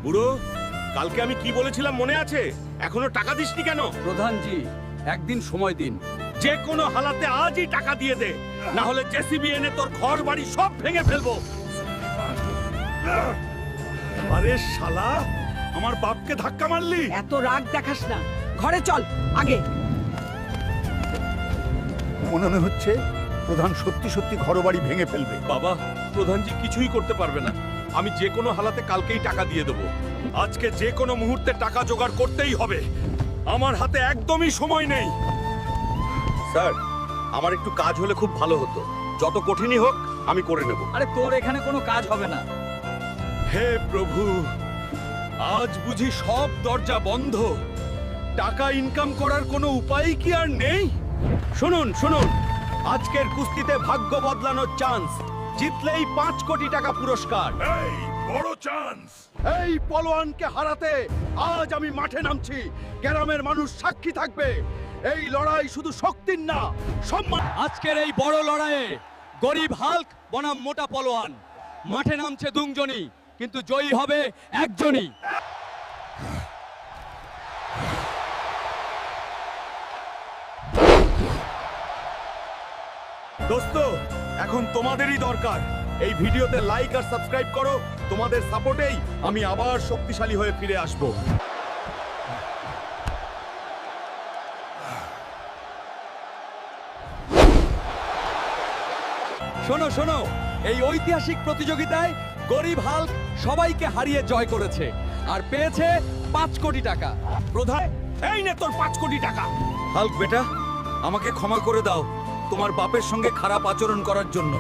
বুড়ো, কালকে আমি কি বলেছিলাম মনে আছে? এখনো টাকা দিসনি কেন? প্রধানজি, একদিন সময় দিন। যে কোনো হালাতে আজই টাকা দিয়ে দে, না হলে জেসিবি এনে তোর ঘর বাড়ি সব ভেঙে ফেলবো। আরে শালা, আমার বাপকে ধাক্কা মারলি। এত রাগ দেখাস না, ঘরে চল আগে। মনে হচ্ছে প্রধান সত্যি সত্যি ঘরবাড়ি ভেঙে ফেলবে। বাবা, প্রধানজি কিছুই করতে পারবে না। আমি যে কোনো হালাতে কালকেই টাকা দিয়ে দেবো। আজকে যে কোনো মুহূর্তে টাকা জোগাড় করতেই হবে। আমার হাতে একদমই সময় নেই। স্যার, আমার একটু কাজ হলে খুব ভালো হতো। যত কঠিনই হোক আমি করে নেব। আরে তোর এখানে কোনো কাজ হবে না। হে প্রভু, আজ বুঝি সব দরজা বন্ধ। টাকা ইনকাম করার কোনো উপায় কি আর নেই? শুনুন শুনুন, আজকের কুস্তিতে ভাগ্য বদলানোর চান্স। জিতলেই 5 কোটি টাকা পুরস্কার। এই বড় চান্স। এই পলোয়ানকে হারাতে আজ আমি মাঠে নামছি। গ্রামের মানুষ সাক্ষী থাকবে। এই লড়াই শুধু শক্তির না, সম্মান। আজকের এই বড় লড়াইয়ে গরিব হাল্ক বনাম মোটা পলোয়ান মাঠে নামছে দুজনই, কিন্তু জয়ী হবে একজনই। দোস্ত, এখন তোমাদেরই দরকার। এই ভিডিওতে লাইক আর সাবস্ক্রাইব করো। তোমাদের সাপোর্টেই আমি আবার শক্তিশালী হয়ে ফিরে আসব। শোনো শোনো, এই ঐতিহাসিক প্রতিযোগিতায় গরিব হাল্ক সবাইকে হারিয়ে জয় করেছে আর পেয়েছে 5 কোটি টাকা। প্রধান, এই নে তোর 5 কোটি টাকা। হাল্ক বেটা, আমাকে ক্ষমা করে দাও তোমার বাপের সঙ্গে খারাপ আচরণ করার জন্য।